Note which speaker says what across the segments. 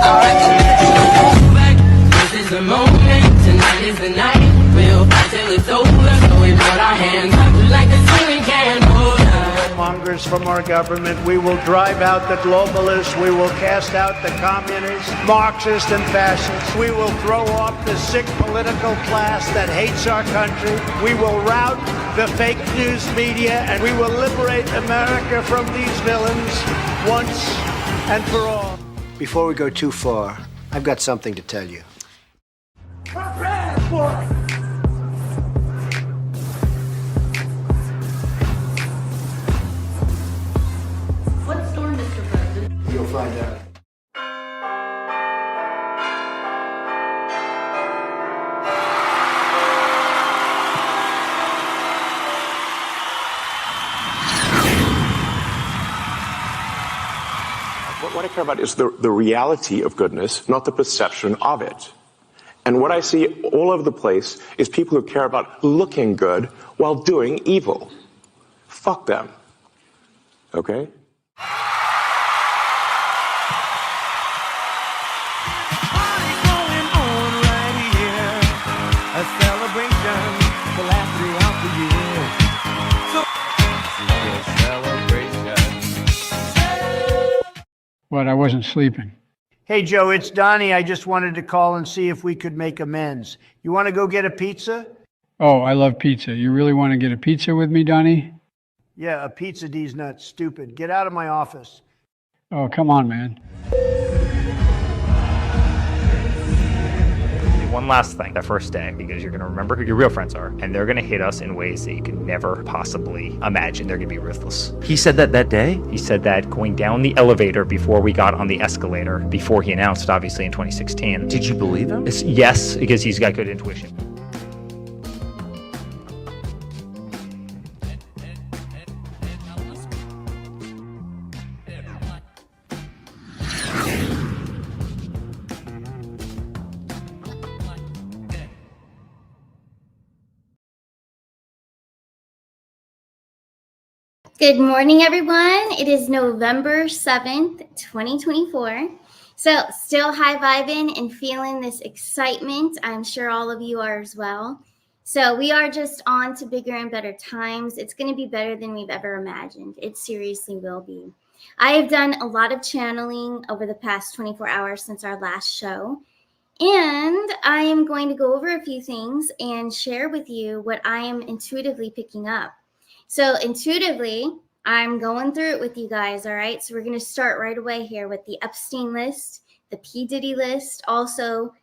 Speaker 1: Alright, hold back. This is the moment. Tonight is the night. We'll fight till it's over. So we put our hands up like a ceiling can hold us.
Speaker 2: Mongers from our government. We will drive out the globalists. We will cast out the communists, Marxists, and fascists. We will throw off the sick political class that hates our country. We will rout the fake news media, and we will liberate America from these villains once and for all. Before we go too far, I've got something to tell you.
Speaker 3: What storm, Mr. President?
Speaker 2: You'll find out.
Speaker 4: What I care about is the reality of goodness, not the perception of it. And what I see all over the place is people who care about looking good while doing evil. Fuck them. Okay?
Speaker 5: But I wasn't sleeping.
Speaker 2: Hey, Joe, it's Donnie. I just wanted to call and see if we could make amends. You want to go get a pizza?
Speaker 5: Oh, I love pizza. You really want to get a pizza with me, Donnie?
Speaker 2: Yeah, a pizza D's not stupid. Get out of my office.
Speaker 5: Oh, come on, man.
Speaker 6: One last thing, that first day, because you're going to remember who your real friends are, and they're going to hit us in ways that you can never possibly imagine. They're going to be ruthless.
Speaker 7: He said that that day?
Speaker 6: He said that going down the elevator before we got on the escalator, before he announced, obviously, in 2016.
Speaker 7: Did you believe him?
Speaker 6: Yes, because he's got good intuition.
Speaker 8: Good morning, everyone. It is November 7th, 2024. So still high vibing and feeling this excitement. I'm sure all of you are as well. So we are just on to bigger and better times. It's going to be better than we've ever imagined. It seriously will be. I have done a lot of channeling over the past 24 hours since our last show. And I am going to go over a few things and share with you what I am intuitively picking up. So intuitively, I'm going through it with you guys, all right? So we're going to start right away here with the Epstein list, the P. Diddy list, also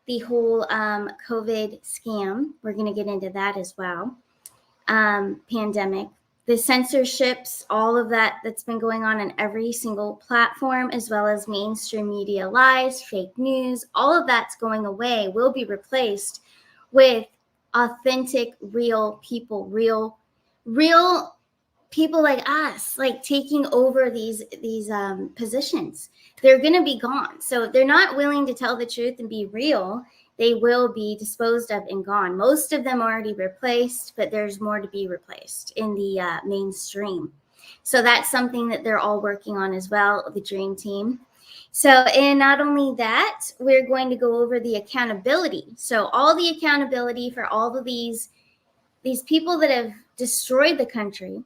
Speaker 8: the whole COVID scam. We're going to get into that as well. Pandemic, the censorships, all of that that's been going on every single platform, as well as mainstream media lies, fake news, all of that's going away, will be replaced with authentic, real people, real people like us, like taking over these positions. They're going to be gone. So they're not willing to tell the truth and be real. They will be disposed of and gone. Most of them already replaced, but there's more to be replaced in the mainstream. So that's something that they're all working on as well, the Dream Team. So, and not only that, we're going to go over the accountability. So all the accountability for all of these people that have destroyed the country,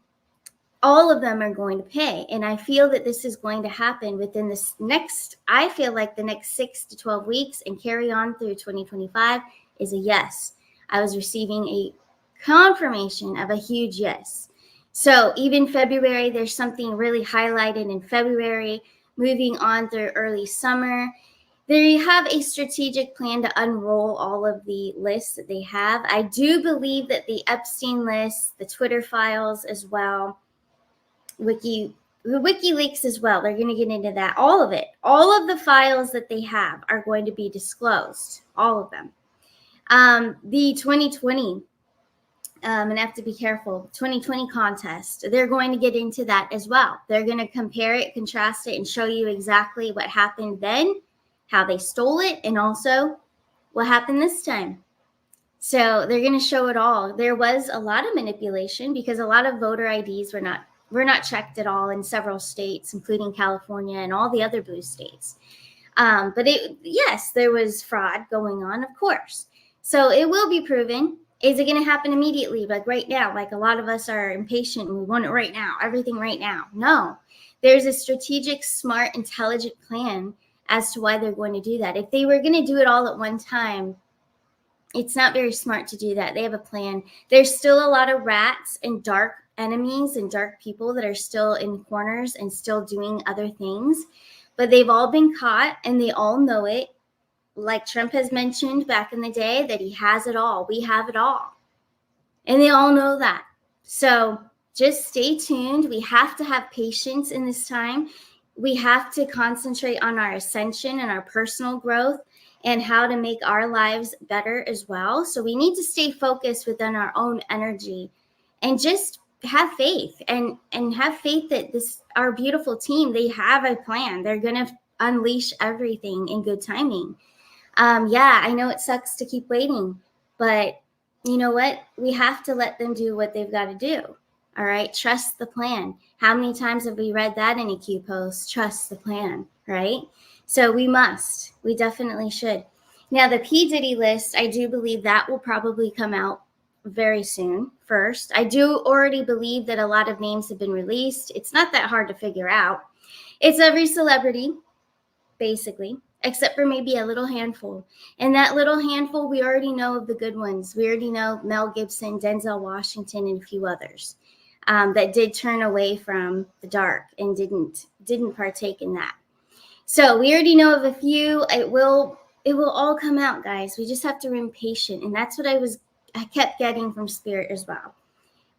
Speaker 8: all of them are going to pay. And I feel that this is going to happen within this next, I feel like the next 6 to 12 weeks and carry on through 2025 is a yes. I was receiving a confirmation of a huge yes. So even February, there's something really highlighted in February, moving on through early summer. They have a strategic plan to unroll all of the lists that they have. I do believe that the Epstein list, the Twitter files as well, WikiLeaks as well, they're going to get into that. All of it, all of the files that they have are going to be disclosed, all of them. The 2020, and I have to be careful, 2020 contest, they're going to get into that as well. They're going to compare it, contrast it, and show you exactly what happened then, how they stole it, and also what happened this time. So they're going to show it all. There was a lot of manipulation because a lot of voter IDs were not checked at all in several states, including California and all the other blue states. But yes, there was fraud going on, of course. So it will be proven. Is it going to happen immediately? Like right now, like a lot of us are impatient and we want it right now, everything right now. No, there's a strategic, smart, intelligent plan as to why they're going to do that. If they were going to do it all at one time, it's not very smart to do that. They have a plan. There's still a lot of rats and dark enemies and dark people that are still in corners and still doing other things, but they've all been caught and they all know it. Like Trump has mentioned back in the day that he has it all. We have it all. And they all know that. So just stay tuned. We have to have patience in this time. We have to concentrate on our ascension and our personal growth and how to make our lives better as well. So we need to stay focused within our own energy and just have faith and have faith that our beautiful team, they have a plan. They're going to unleash everything in good timing. Yeah, I know it sucks to keep waiting, but you know what? We have to let them do what they've got to do. All right. Trust the plan. How many times have we read that in a Q post? Trust the plan, right? So we definitely should. Now the P. Diddy list, I do believe that will probably come out very soon first. I do already believe that a lot of names have been released. It's not that hard to figure out. It's every celebrity, basically, except for maybe a little handful. And that little handful, we already know of the good ones. We already know Mel Gibson, Denzel Washington, and a few others that did turn away from the dark and didn't partake in that. So we already know of a few. It will all come out, guys. We just have to remain patient. And that's what I kept getting from Spirit as well.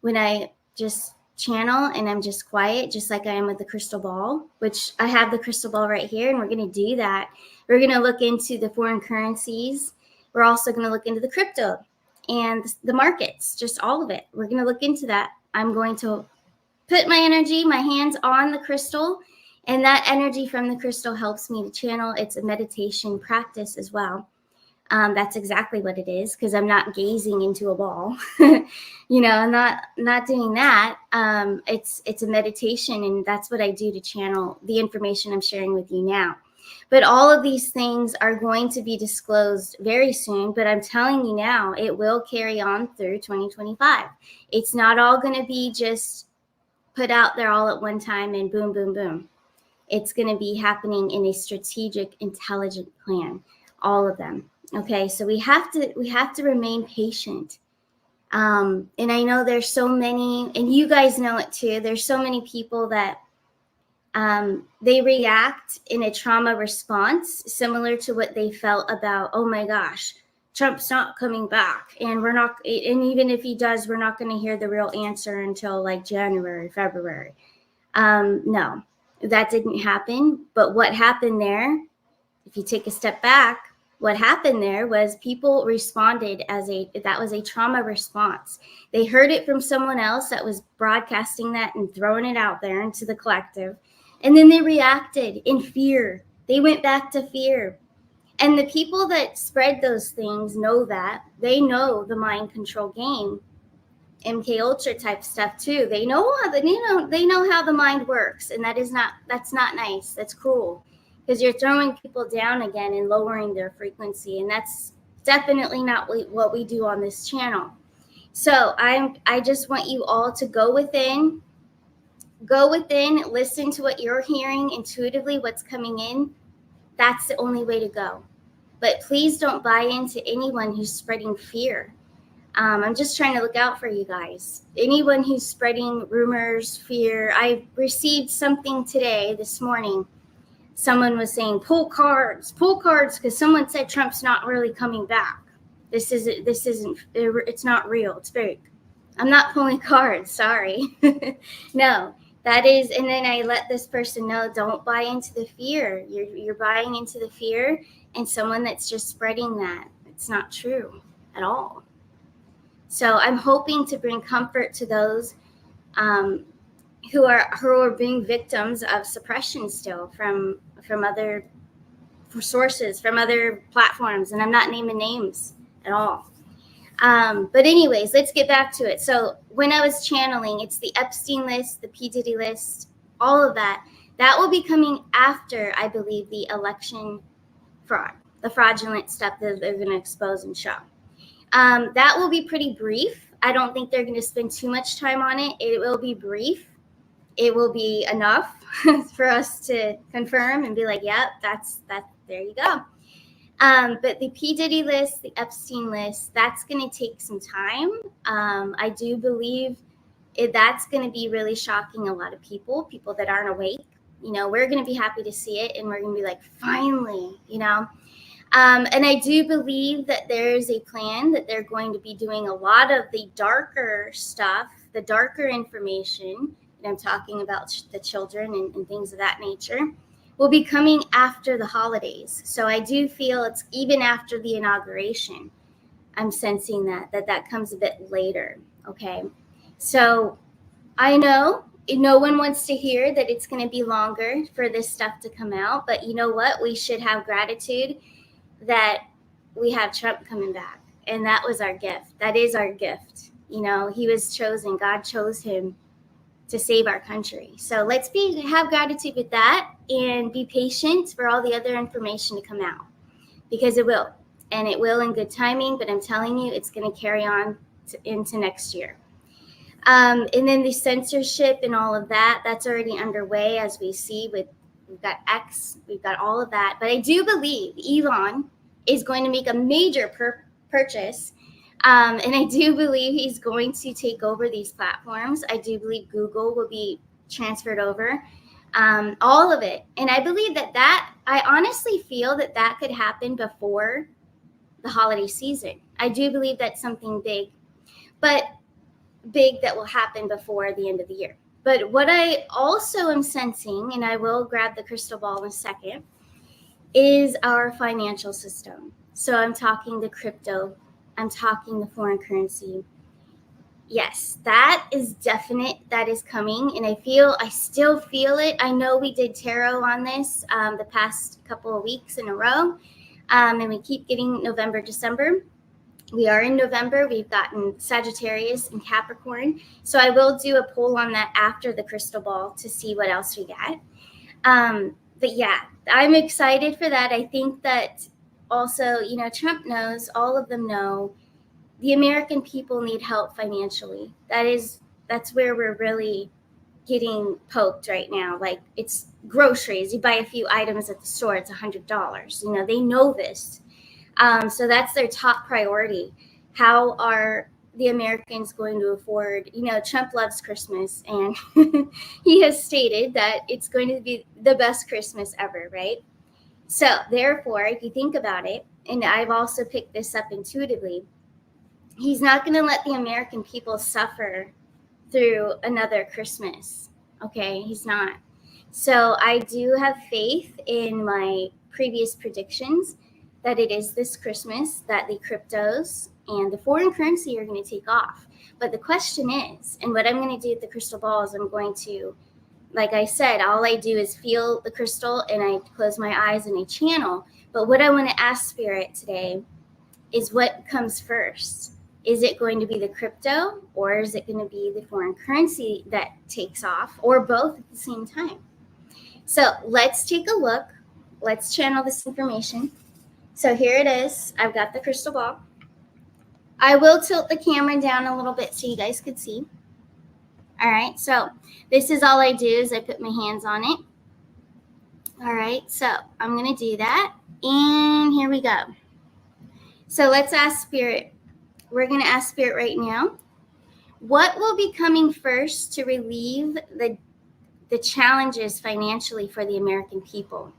Speaker 8: When I just channel and I'm just quiet, just like I am with the crystal ball, which I have the crystal ball right here, and we're going to do that. We're going to look into the foreign currencies. We're also going to look into the crypto and the markets, just all of it. We're going to look into that. I'm going to put my energy, my hands on the crystal, and that energy from the crystal helps me to channel. It's a meditation practice as well. That's exactly what it is, because I'm not gazing into a ball. I'm not doing that. It's a meditation, and that's what I do to channel the information I'm sharing with you now. But all of these things are going to be disclosed very soon. But I'm telling you now, it will carry on through 2025. It's not all going to be just put out there all at one time and boom, boom, boom. It's going to be happening in a strategic, intelligent plan, all of them. Okay, so we have to remain patient. And I know there's so many, and you guys know it too, there's so many people that they react in a trauma response similar to what they felt about, oh my gosh, Trump's not coming back. And even if he does, we're not going to hear the real answer until like January, February. No, that didn't happen. But what happened there, if you take a step back, what happened there was people responded that was a trauma response. They heard it from someone else that was broadcasting that and throwing it out there into the collective. And then they reacted in fear. They went back to fear. And the people that spread those things know that. They know the mind control game, MK Ultra type stuff too. They know how the mind works, and that's not nice. That's cruel, because you're throwing people down again and lowering their frequency, and that's definitely not what we do on this channel. So I just want you all to go within, listen to what you're hearing intuitively, what's coming in. That's the only way to go. But please don't buy into anyone who's spreading fear. I'm just trying to look out for you guys. Anyone who's spreading rumors, fear. I received something this morning. Someone was saying, pull cards, because someone said Trump's not really coming back. This isn't, it's not real. It's fake. I'm not pulling cards. Sorry. No, that is. And then I let this person know, don't buy into the fear. You're buying into the fear, and someone that's just spreading that. It's not true at all. So I'm hoping to bring comfort to those who are being victims of suppression still from other sources, from other platforms, and I'm not naming names at all. But anyways, let's get back to it. So when I was channeling, it's the Epstein list, the P. Diddy list, all of that. That will be coming after, I believe, the election fraud, the fraudulent stuff that they're going to expose and show. That will be pretty brief. I don't think they're going to spend too much time on it. It will be brief. It will be enough for us to confirm and be like, yep, that's there you go. But the P. Diddy list, the Epstein list, that's going to take some time. I do believe that's going to be really shocking a lot of people that aren't awake. We're going to be happy to see it, and we're going to be like, finally, and I do believe that there is a plan that they're going to be doing a lot of the darker stuff, the darker information, and I'm talking about the children and things of that nature, will be coming after the holidays. So I do feel it's even after the inauguration. I'm sensing that comes a bit later, okay? So I know no one wants to hear that it's going to be longer for this stuff to come out, but you know what? We should have gratitude that we have Trump coming back, and that was our gift. That is our gift. He was chosen. God chose him to save our country. So let's have gratitude with that and be patient for all the other information to come out, because it will, and it will in good timing. But I'm telling you, it's going to carry on into next year. And then the censorship and all of that's already underway, as we see we've got X, we've got all of that. But I do believe Elon is going to make a major purchase. And I do believe he's going to take over these platforms. I do believe Google will be transferred over, all of it. And I believe I honestly feel that could happen before the holiday season. I do believe that's something big that will happen before the end of the year. But what I also am sensing, and I will grab the crystal ball in a second, is our financial system. So I'm talking the crypto, I'm talking the foreign currency. Yes, that is definite. That is coming. And I still feel it. I know we did tarot on this the past couple of weeks in a row. And we keep getting November, December. We are in November. We've gotten Sagittarius and Capricorn. So I will do a poll on that after the crystal ball to see what else we got. But yeah, I'm excited for that. I think that also, Trump knows, all of them know, the American people need help financially. That's where we're really getting poked right now. Like, it's groceries. You buy a few items at the store, it's $100. They know this. So that's their top priority. How are the Americans going to afford? Trump loves Christmas, and he has stated that it's going to be the best Christmas ever, right? So therefore, if you think about it, and I've also picked this up intuitively, he's not going to let the American people suffer through another Christmas. Okay, he's not. So I do have faith in my previous predictions that it is this Christmas that the cryptos and the foreign currency are going to take off. But the question is, and what I'm going to do with the crystal ball is I'm going to, like I said, all I do is feel the crystal and I close my eyes and I channel. But what I want to ask Spirit today is, what comes first? Is it going to be the crypto, or is it going to be the foreign currency that takes off, or both at the same time? So let's take a look. Let's channel this information. So here it is. I've got the crystal ball. I will tilt the camera down a little bit so you guys could see. All right, so this is all I do is I put my hands on it. All right, so I'm going to do that. And here we go. So let's ask Spirit. We're going to ask Spirit right now, what will be coming first to relieve the challenges financially for the American people?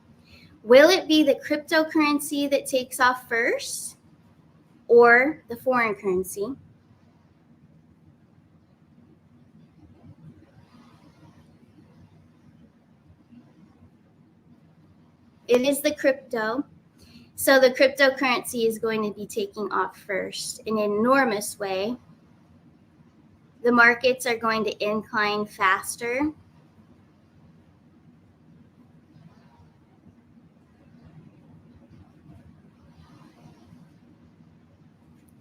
Speaker 8: Will it be the cryptocurrency that takes off first, or the foreign currency? It is the crypto. So the cryptocurrency is going to be taking off first in an enormous way. The markets are going to incline faster.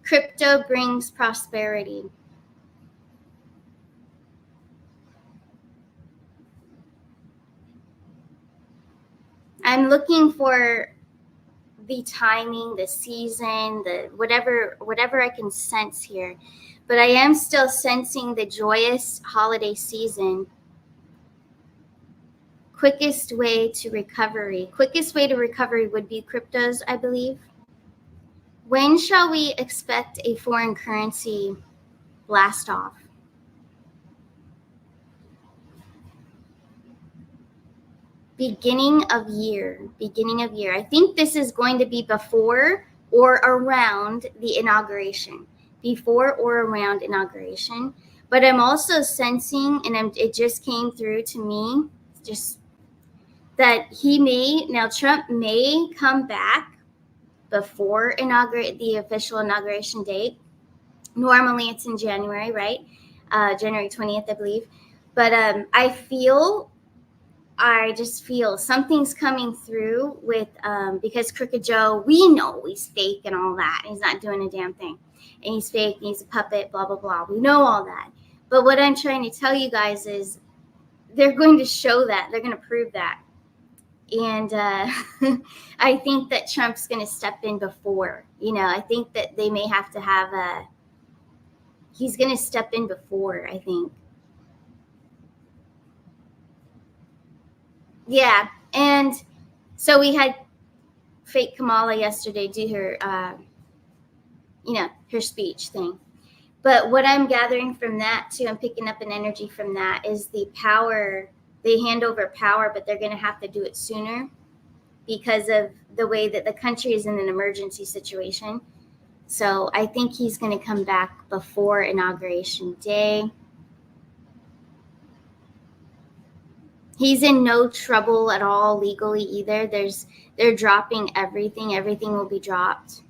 Speaker 8: Crypto brings prosperity. I'm looking for the timing, the season, the whatever I can sense here. But I am still sensing the joyous holiday season. Quickest way to recovery would be cryptos, I believe. When shall we expect a foreign currency blast off? Beginning of year. I think this is going to be before or around the inauguration. But I'm also sensing, and it just came through to me, just that Trump may come back before the official inauguration date. Normally it's in January, right? January 20th, I believe. But I just feel something's coming through with, because Crooked Joe, we know he's fake and all that. He's not doing a damn thing. And he's fake, and he's a puppet, blah, blah, blah. We know all that. But what I'm trying to tell you guys is they're going to show that. They're going to prove that. And I think that Trump's going to step in before. I think that they may have to have he's going to step in before, I think. Yeah, and so we had fake Kamala yesterday do her, her speech thing. But what I'm gathering from that, too, I'm picking up an energy from that, is the power. They hand over power, but they're going to have to do it sooner because of the way that the country is in an emergency situation. So I think he's going to come back before Inauguration Day. He's in no trouble at all legally either. They're dropping everything. Everything will be dropped.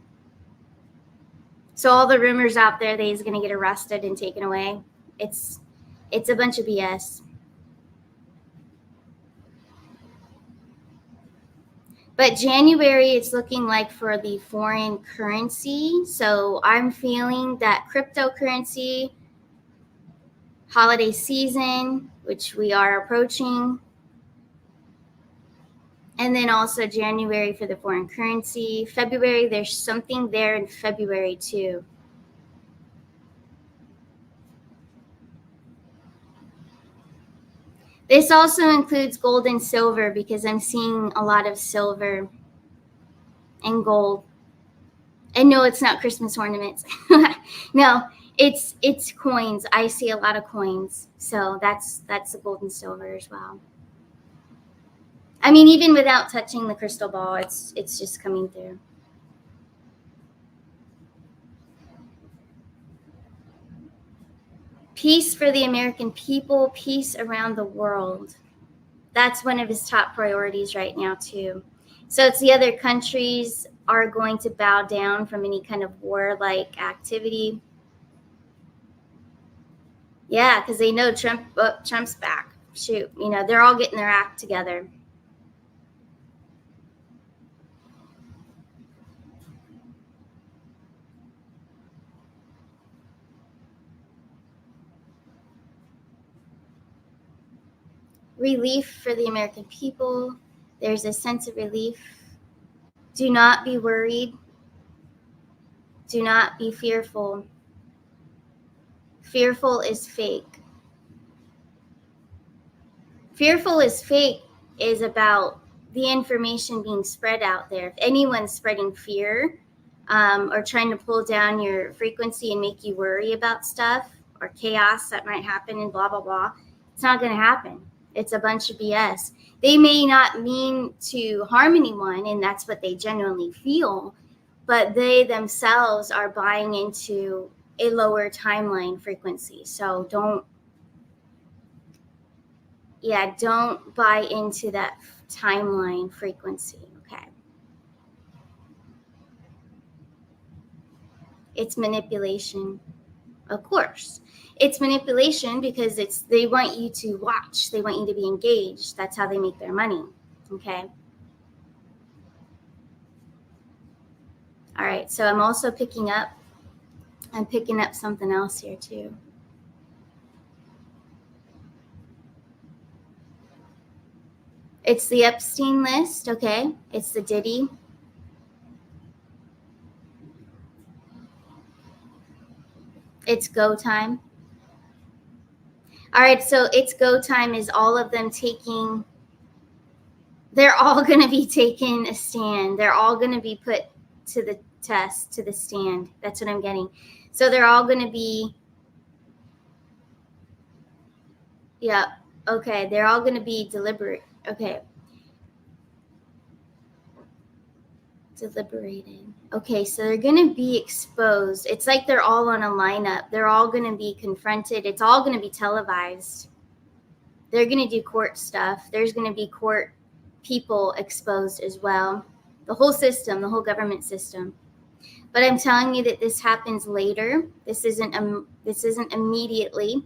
Speaker 8: So all the rumors out there that he's going to get arrested and taken away, it's a bunch of BS. But January, it's looking like for the foreign currency. So I'm feeling that cryptocurrency, holiday season, which we are approaching, and then also January for the foreign currency. February, there's something there in February too. This also includes gold and silver because I'm seeing a lot of silver and gold. And no, it's not Christmas ornaments. No, it's coins. I see a lot of coins. So that's the gold and silver as well. I mean, even without touching the crystal ball, it's just coming through. Peace for the American people, peace around the world. That's one of his top priorities right now, too. So it's the other countries are going to bow down from any kind of war-like activity. Yeah, because they know Trump's back. Shoot, they're all getting their act together. Relief for the American people. There's a sense of relief. Do not be worried. Do not be fearful. Fearful is fake. Fearful is fake is about the information being spread out there. If anyone's spreading fear or trying to pull down your frequency and make you worry about stuff or chaos that might happen and blah, blah, blah, it's not going to happen. It's a bunch of BS. They may not mean to harm anyone, and that's what they genuinely feel, but they themselves are buying into a lower timeline frequency. So don't buy into that timeline frequency, okay? It's manipulation, of course. It's manipulation because they want you to watch. They want you to be engaged. That's how they make their money, okay? All right, so I'm also picking up something else here too. It's the Epstein list, okay? It's the Diddy. It's go time. All right, so it's go time is all of them taking, they're all going to be taking a stand. They're all going to be put to the test, to the stand. That's what I'm getting. So they're all going to be, yeah, okay. They're all going to be deliberate. Okay. Deliberated. Okay, so they're going to be exposed. It's like they're all on a lineup. They're all going to be confronted. It's all going to be televised. They're going to do court stuff. There's going to be court people exposed as well. The whole system, the whole government system. But I'm telling you that this happens later. This isn't immediately.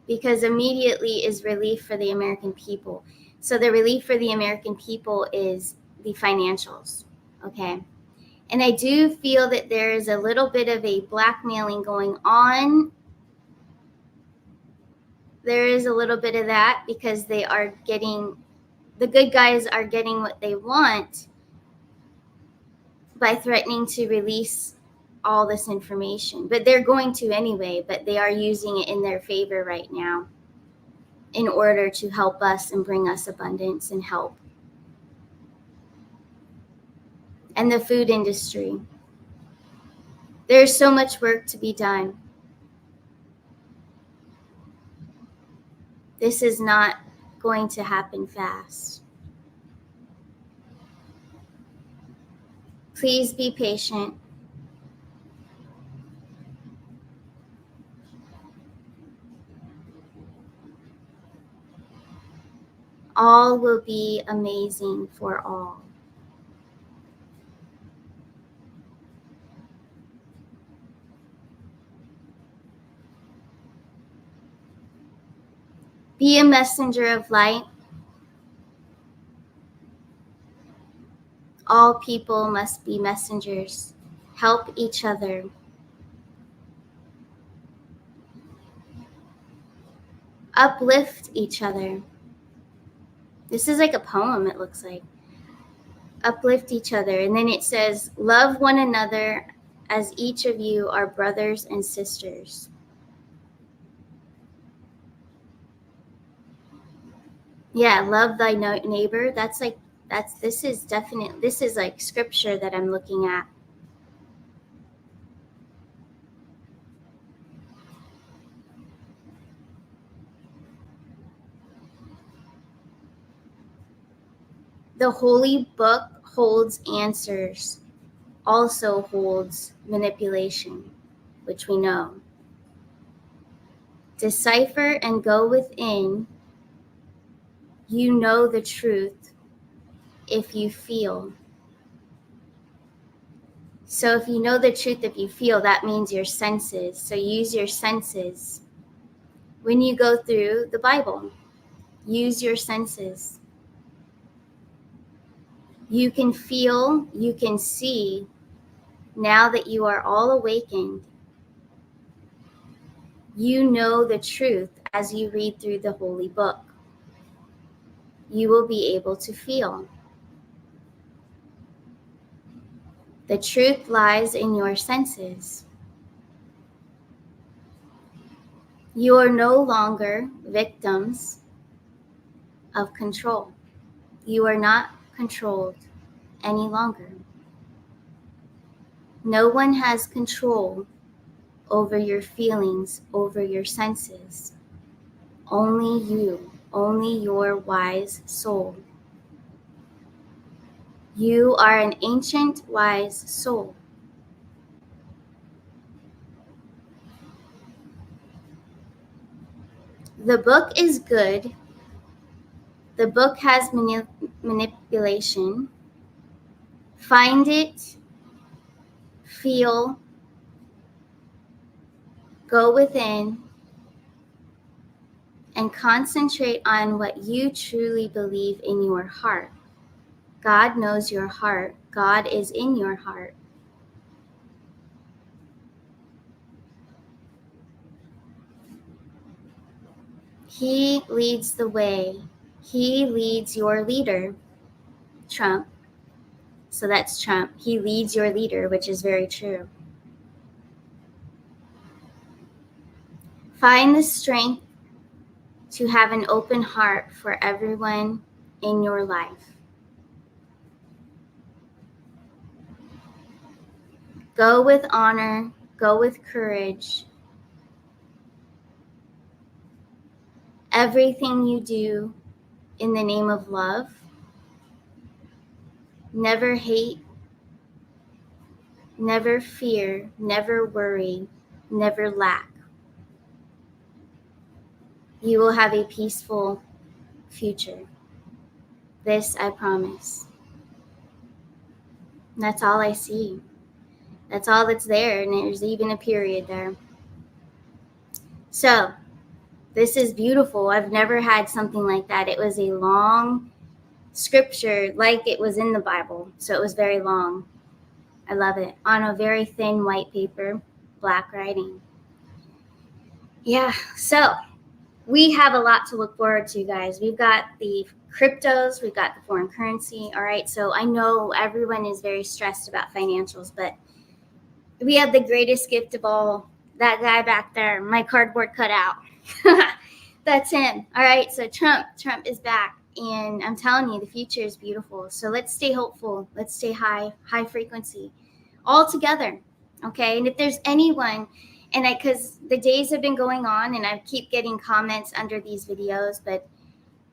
Speaker 8: Because immediately is relief for the American people. So the relief for the American people is the financials, okay? And I do feel that there is a little bit of a blackmailing going on. There is a little bit of that because they are getting, the good guys are getting what they want by threatening to release all this information. But they're going to anyway, but they are using it in their favor right now in order to help us and bring us abundance and help. And the food industry. There's so much work to be done. This is not going to happen fast. Please be patient. All will be amazing for all. Be a messenger of light. All people must be messengers. Help each other. Uplift each other. This is like a poem, it looks like. Uplift each other. And then it says, love one another as each of you are brothers and sisters. Yeah, love thy neighbor. This is like scripture that I'm looking at. The holy book holds answers, also holds manipulation, which we know. Decipher and go within. You know the truth if you feel. So if you know the truth if you feel, that means your senses. So use your senses. When you go through the Bible, use your senses. You can feel, you can see, now that you are all awakened. You know the truth as you read through the holy book. You will be able to feel. The truth lies in your senses. You are no longer victims of control. You are not controlled any longer. No one has control over your feelings, over your senses. Only you, only your wise soul. You are an ancient wise soul. The book is good. The book has manipulation. Find it, feel, go within, and concentrate on what you truly believe in your heart. God knows your heart. God is in your heart. He leads the way. He leads your leader. Trump. So that's Trump. He leads your leader, which is very true. Find the strength to have an open heart for everyone in your life. Go with honor, go with courage. Everything you do in the name of love. Never hate, never fear, never worry, never lack. You will have a peaceful future. This I promise. That's all I see. That's all that's there, and there's even a period there. So, this is beautiful. I've never had something like that. It was a long scripture, like it was in the Bible. So it was very long. I love it. On a very thin white paper, black writing. Yeah, so we have a lot to look forward to, guys. We've got the cryptos, we've got the foreign currency. All right, so I know everyone is very stressed about financials, but we have the greatest gift of all. That guy back there, my cardboard cutout. That's him. All right, so Trump is back. And I'm telling you, the future is beautiful. So let's stay hopeful. Let's stay high frequency all together. Okay. And if there's anyone, and because the days have been going on and I keep getting comments under these videos, but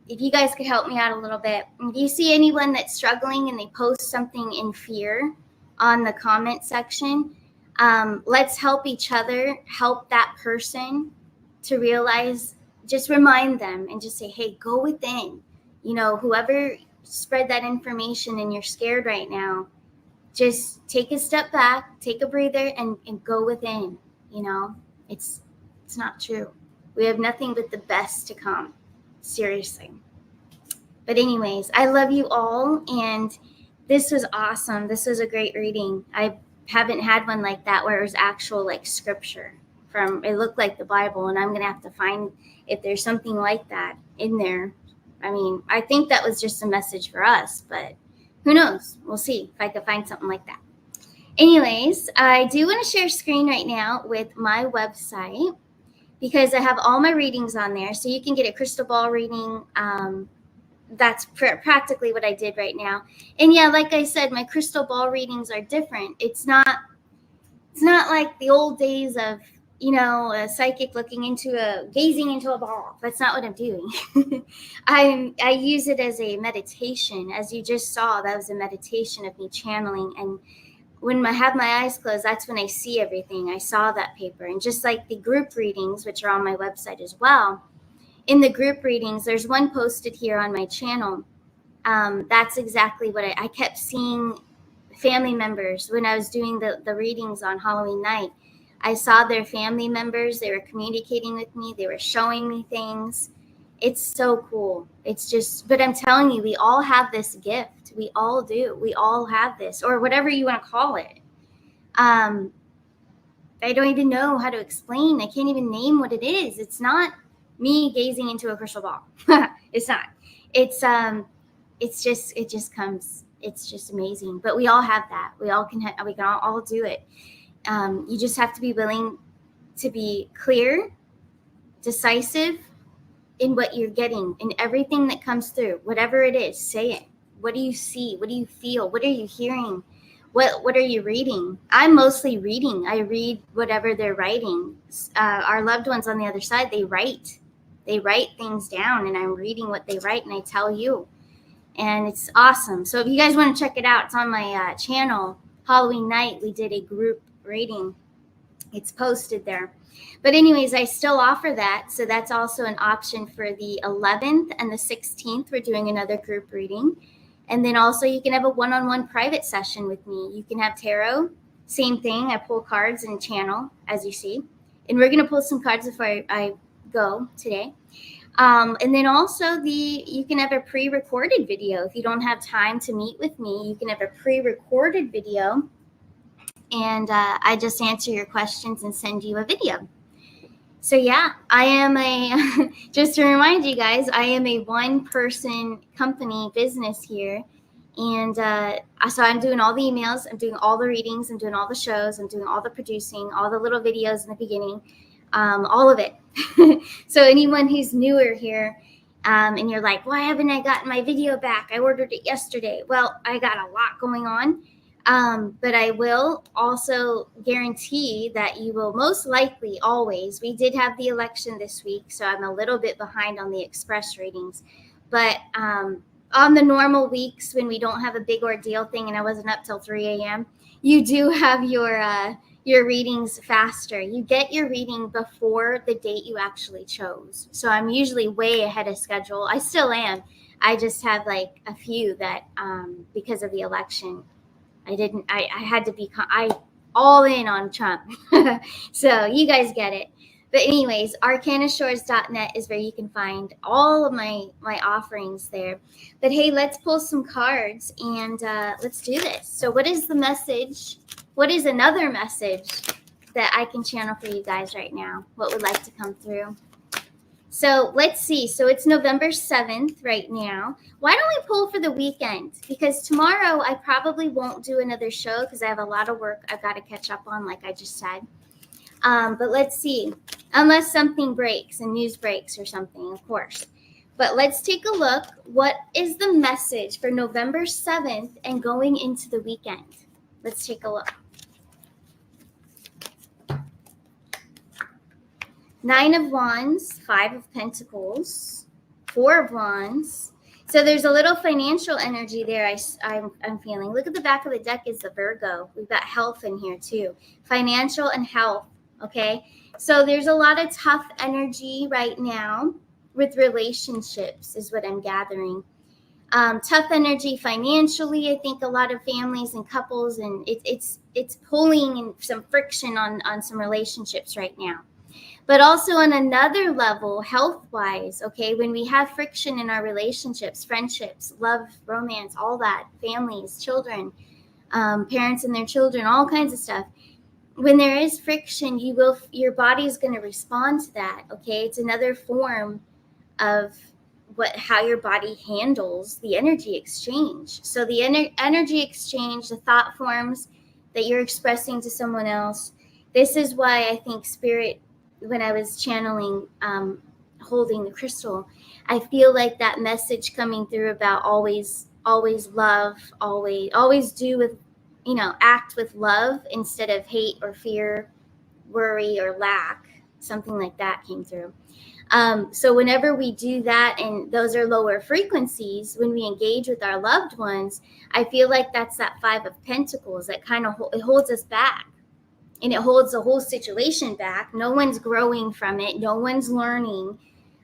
Speaker 8: if you guys could help me out a little bit, if you see anyone that's struggling and they post something in fear on the comment section, let's help each other, help that person to realize, just remind them and just say, hey, go within. You know, whoever spread that information and you're scared right now, just take a step back, take a breather, and go within. You know, it's not true. We have nothing but the best to come. Seriously. But anyways, I love you all. And this was awesome. This was a great reading. I haven't had one like that where it was actual like scripture from, it looked like the Bible. And I'm going to have to find if there's something like that in there. I mean, I think that was just a message for us, but who knows? We'll see if I can find something like that. Anyways, I do want to share screen right now with my website because I have all my readings on there. So you can get a crystal ball reading. That's practically what I did right now. And yeah, like I said, my crystal ball readings are different. It's not like the old days of, you know, a psychic gazing into a ball. That's not what I'm doing. I use it as a meditation. As you just saw, that was a meditation of me channeling. And when I have my eyes closed, that's when I see everything. I saw that paper. And just like the group readings, which are on my website as well, in the group readings, there's one posted here on my channel. That's exactly what I kept seeing family members when I was doing the readings on Halloween night. I saw their family members. They were communicating with me. They were showing me things. It's so cool. It's just, but I'm telling you, we all have this gift. We all do. We all have this, or whatever you want to call it. I don't even know how to explain. I can't even name what it is. It's not me gazing into a crystal ball. It's not. It just comes. It's just amazing. But we all have that. We can all do it. You just have to be willing to be clear, decisive in what you're getting, in everything that comes through, whatever it is, say it. What do you see? What do you feel? What are you hearing? What are you reading? I'm mostly reading. I read whatever they're writing. Our loved ones on the other side, they write things down, and I'm reading what they write, and I tell you. And it's awesome. So if you guys want to check it out, it's on my channel. Halloween night, we did a group reading. It's posted there. But anyways, I still offer that. So that's also an option for the 11th and the 16th. We're doing another group reading. And then also you can have a one-on-one private session with me. You can have tarot. Same thing. I pull cards and channel, as you see. And we're going to pull some cards before I go today. And then also you can have a pre-recorded video. If you don't have time to meet with me, you can have a pre-recorded video. And I just answer your questions and send you a video. So yeah, I am just to remind you guys, I am a one-person company business here. And so I'm doing all the emails, I'm doing all the readings, I'm doing all the shows, I'm doing all the producing, all the little videos in the beginning, all of it. So anyone who's newer here, and you're like, why haven't I gotten my video back? I ordered it yesterday. Well, I got a lot going on. But I will also guarantee that you will most likely always, we did have the election this week, so I'm a little bit behind on the express ratings. But on the normal weeks when we don't have a big ordeal thing and I wasn't up till 3 a.m., you do have your readings faster. You get your reading before the date you actually chose. So I'm usually way ahead of schedule. I still am. I just have like a few that because of the election, I had to be all in on Trump. So you guys get it. But anyways, arcanashores.net is where you can find all of my offerings there. But hey, let's pull some cards and let's do this. So what is the message? What is another message that I can channel for you guys right now? What would like to come through? So let's see. So it's November 7th right now. Why don't we pull for the weekend? Because tomorrow I probably won't do another show because I have a lot of work I've got to catch up on, like I just said. But let's see. Unless something breaks and news breaks or something, of course. But let's take a look. What is the message for November 7th and going into the weekend? Let's take a look. 9 of Wands, 5 of Pentacles, 4 of Wands. So there's a little financial energy there I'm feeling. Look at the back of the deck is the Virgo. We've got health in here too. Financial and health, okay? So there's a lot of tough energy right now with relationships is what I'm gathering. Tough energy financially. I think a lot of families and couples, and it's pulling in some friction on some relationships right now. But also on another level, health-wise, okay, when we have friction in our relationships, friendships, love, romance, all that, families, children, parents and their children, all kinds of stuff. When there is friction, your body is going to respond to that, okay? It's another form of how your body handles the energy exchange. So the energy exchange, the thought forms that you're expressing to someone else, this is why I think Spirit, when I was channeling, holding the crystal, I feel like that message coming through about always love, always do with, act with love instead of hate or fear, worry or lack, something like that came through. So whenever we do that, and those are lower frequencies, when we engage with our loved ones, I feel like that's that 5 of Pentacles that kind of it holds us back. And it holds the whole situation back. No one's growing from it. No one's learning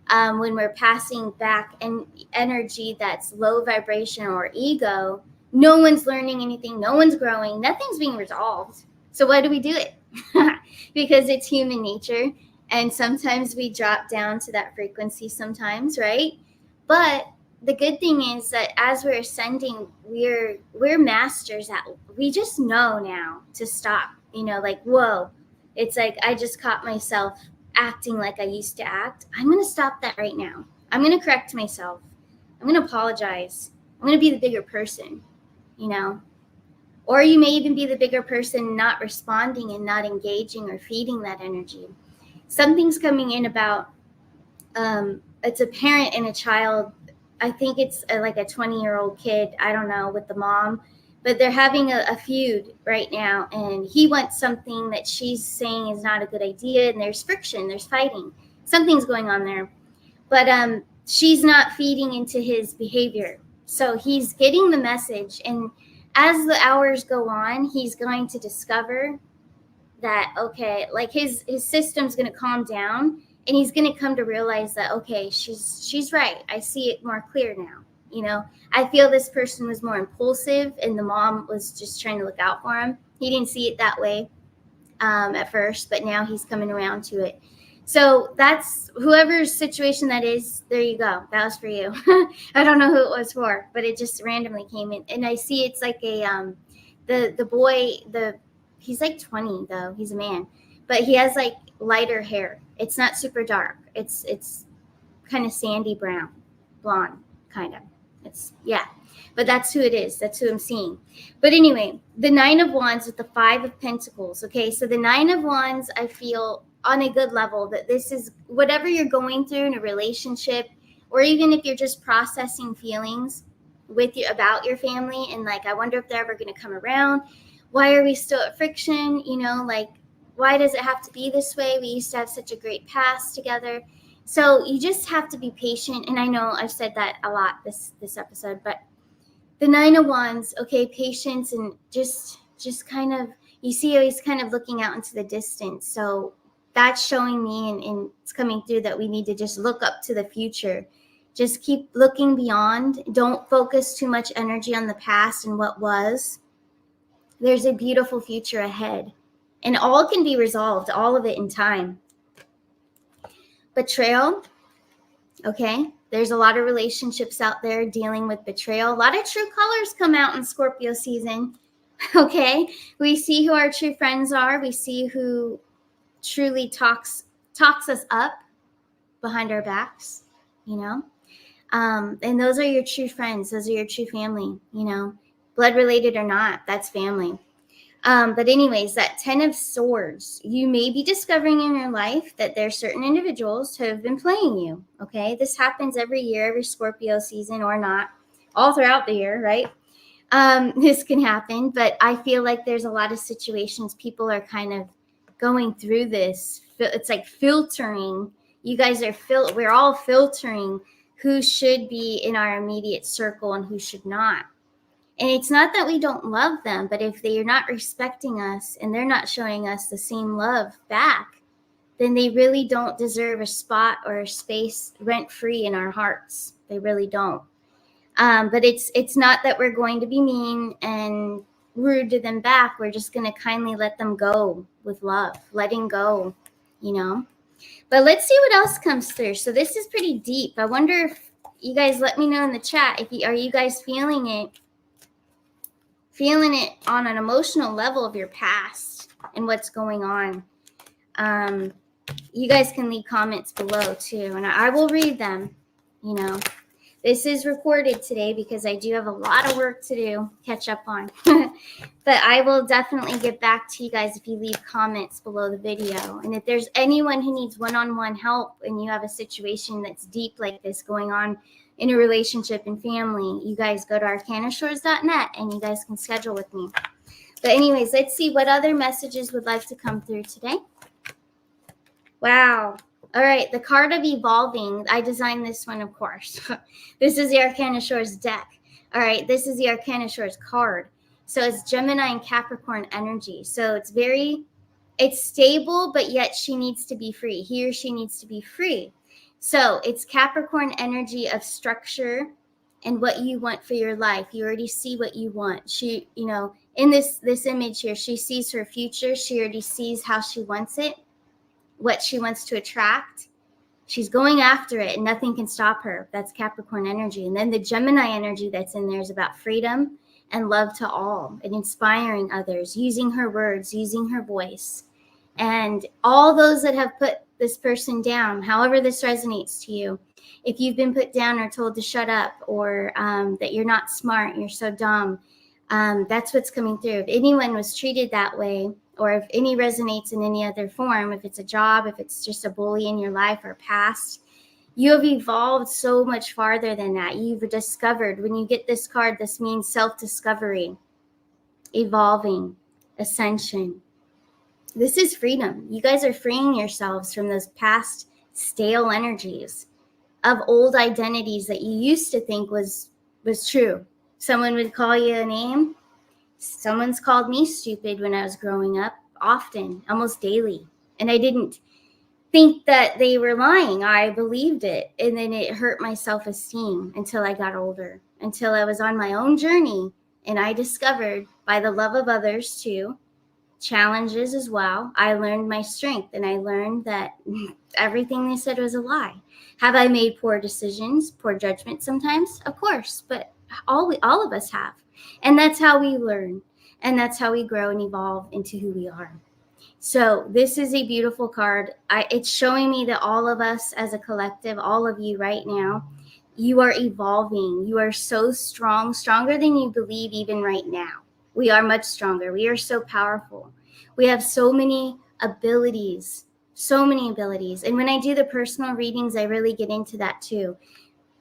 Speaker 8: when we're passing back an energy that's low vibration or ego. No one's learning anything. No one's growing. Nothing's being resolved. So why do we do it? Because it's human nature. And sometimes we drop down to that frequency sometimes, right? But the good thing is that as we're ascending, we're masters at, we just know now to stop. Like, whoa, it's like I just caught myself acting like I used to act. I'm going to stop that right now. I'm going to correct myself. I'm going to apologize. I'm going to be the bigger person, Or you may even be the bigger person not responding and not engaging or feeding that energy. Something's coming in about, it's a parent and a child. I think it's like a 20-year-old kid, I don't know, with the mom. But they're having a feud right now, and he wants something that she's saying is not a good idea, and there's friction, there's fighting. Something's going on there. But she's not feeding into his behavior. So he's getting the message, and as the hours go on, he's going to discover that, okay, like his system's going to calm down, and he's going to come to realize that, okay, she's right. I see it more clear now. I feel this person was more impulsive and the mom was just trying to look out for him. He didn't see it that way at first, but now he's coming around to it. So that's whoever's situation that is. There you go. That was for you. I don't know who it was for, but it just randomly came in. And I see it's like the boy, he's like 20 though. He's a man, but he has like lighter hair. It's not super dark. It's kind of sandy brown, blonde, kind of. but that's who it is. That's who I'm seeing. But anyway, the Nine of Wands with the Five of Pentacles. Okay, so the Nine of Wands, I feel on a good level that this is whatever you're going through in a relationship, or even if you're just processing feelings with you about your family, and like, I wonder if they're ever going to come around. Why are we still at friction? You know, like, why does it have to be this way? We used to have such a great past together. So you just have to be patient. And I know I've said that a lot this episode, but the Nine of Wands, okay, patience, and just kind of, you see how he's kind of looking out into the distance. So that's showing me, and it's coming through, that we need to just look up to the future. Just keep looking beyond. Don't focus too much energy on the past and what was. There's a beautiful future ahead, and all can be resolved, all of it in time. Betrayal, okay? There's a lot of relationships out there dealing with betrayal. A lot of true colors come out in Scorpio season, okay? We see who our true friends are. We see who truly talks us up behind our backs, you know? And those are your true friends. Those are your true family, you know? Blood related or not, that's family. But anyways, that Ten of Swords, you may be discovering in your life that there are certain individuals who have been playing you, okay? This happens every year, every Scorpio season or not, all throughout the year, right? This can happen, but I feel like there's a lot of situations people are kind of going through this. It's like filtering. You guys are we're all filtering who should be in our immediate circle and who should not. And it's not that we don't love them, but if they are not respecting us and they're not showing us the same love back, then they really don't deserve a spot or a space rent-free in our hearts. They really don't. But it's not that we're going to be mean and rude to them back. We're just going to kindly let them go with love, letting go, you know. But let's see what else comes through. So this is pretty deep. I wonder if you guys let me know in the chat, are you guys feeling it on an emotional level of your past and what's going on. You guys can leave comments below too, and I will read them. You know, this is recorded today because I do have a lot of work to do, catch up on. But I will definitely get back to you guys if you leave comments below the video. And if there's anyone who needs one-on-one help and you have a situation that's deep like this going on in a relationship and family, you guys go to arcanashores.net and you guys can schedule with me. But anyways, let's see what other messages would like to come through today. Wow. All right, the card of evolving. I designed this one, of course. This is the Arcana Shores deck. All right, this is the Arcana Shores card. So it's Gemini and Capricorn energy. So it's stable, but yet she needs to be free. He or she needs to be free. So it's Capricorn energy of structure and what you want for your life. You already see what you want. She, you know, in this image here, she sees her future. She already sees how she wants it, what she wants to attract. She's going after it and nothing can stop her. That's Capricorn energy. And then the Gemini energy that's in there is about freedom and love to all and inspiring others, using her words, using her voice. And all those that have put this person down, however this resonates to you, if you've been put down or told to shut up, or that you're not smart, you're so dumb, that's what's coming through. If anyone was treated that way, or if any resonates in any other form, if it's a job, if it's just a bully in your life or past, you have evolved so much farther than that. You've discovered. When you get this card, this means self-discovery, evolving, ascension. This is freedom. You guys are freeing yourselves from those past stale energies of old identities that you used to think was true. Someone would call you a name. Someone's called me stupid when I was growing up, often, almost daily. And I didn't think that they were lying. I believed it. And then it hurt my self-esteem until I got older, until I was on my own journey. And I discovered, by the love of others too, challenges as well, I learned my strength, and I learned that everything they said was a lie. Have I made poor decisions, poor judgment sometimes? Of course, but all of us have. And that's how we learn, and that's how we grow and evolve into who we are. So this is a beautiful card. It's showing me that all of us as a collective, all of you right now, You are evolving. You are so strong, stronger than you believe even right now. We are much stronger. We are so powerful. We have so many abilities, so many abilities. And when I do the personal readings, I really get into that too,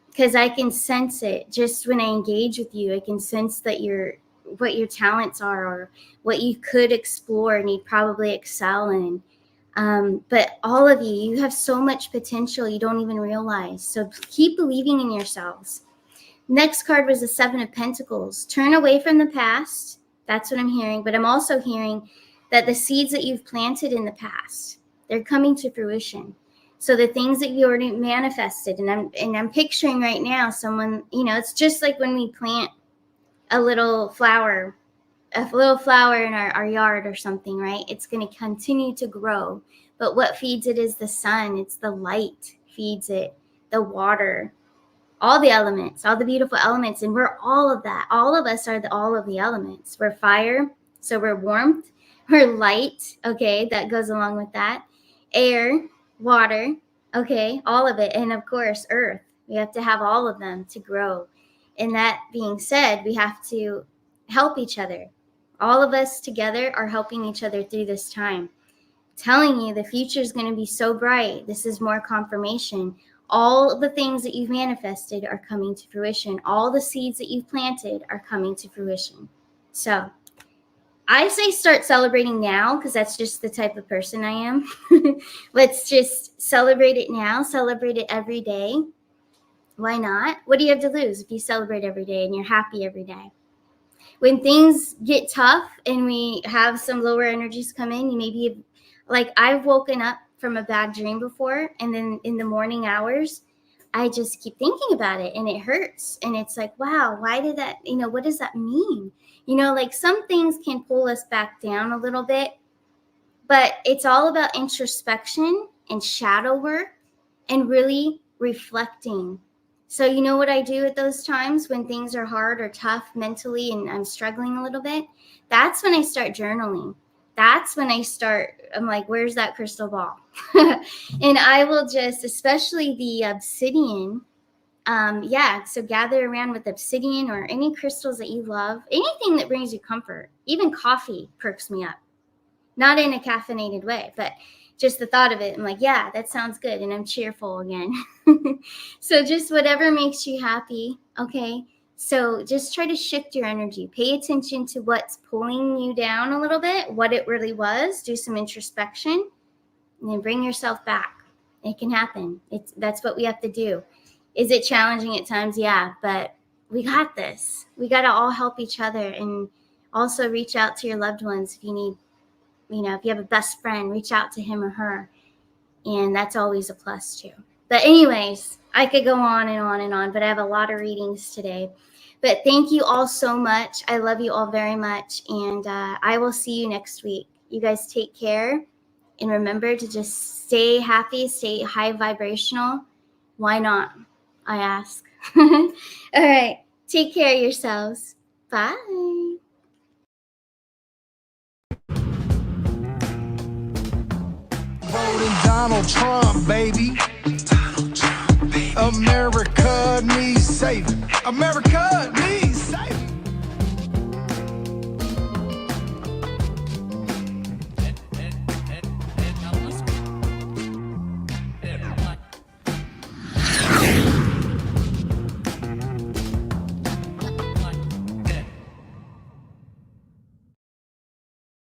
Speaker 8: because I can sense it just when I engage with you. I can sense that what your talents are, or what you could explore and you'd probably excel in. But all of you have so much potential you don't even realize. So keep believing in yourselves. Next card was the Seven of Pentacles. Turn away from the past. That's what I'm hearing. But I'm also hearing that the seeds that you've planted in the past, they're coming to fruition. So the things that you already manifested, and I'm picturing right now someone, it's just like when we plant a little flower in our yard or something, right? It's going to continue to grow. But what feeds it is the sun. It's the light feeds it, the water, all the elements, all the beautiful elements. And we're all of that. All of us are all of the elements. We're fire, so we're warmth. We're light, okay, that goes along with that. Air, water, okay, all of it. And of course, earth. We have to have all of them to grow. And that being said, we have to help each other. All of us together are helping each other through this time. Telling you the future is going to be so bright. This is more confirmation. All the things that you've manifested are coming to fruition. All the seeds that you've planted are coming to fruition. So I say start celebrating now, because that's just the type of person I am. Let's just celebrate it now. Celebrate it every day. Why not? What do you have to lose if you celebrate every day and you're happy every day? When things get tough and we have some lower energies come in, you maybe, like I've woken up from a bad dream before, and then in the morning hours, I just keep thinking about it and it hurts. And it's like, wow, why did that, what does that mean? Like some things can pull us back down a little bit, but it's all about introspection and shadow work and really reflecting. So you know what I do at those times when things are hard or tough mentally and I'm struggling a little bit? That's when I start journaling. That's when I'm like, where's that crystal ball? And I will just, especially the obsidian, so gather around with obsidian or any crystals that you love, anything that brings you comfort. Even coffee perks me up. Not in a caffeinated way, but just the thought of it, I'm like, yeah, that sounds good. And I'm cheerful again. So just whatever makes you happy. Okay. So just try to shift your energy. Pay attention to what's pulling you down a little bit, what it really was. Do some introspection and then bring yourself back. It can happen. That's what we have to do. Is it challenging at times? Yeah, but we got this. We got to all help each other, and also reach out to your loved ones if you need. If you have a best friend, reach out to him or her. And that's always a plus too. But anyways, I could go on and on and on, but I have a lot of readings today. But thank you all so much. I love you all very much. And I will see you next week. You guys take care. And remember to just stay happy, stay high vibrational. Why not? I ask. All right. Take care of yourselves. Bye.
Speaker 7: Voting Donald Trump, baby.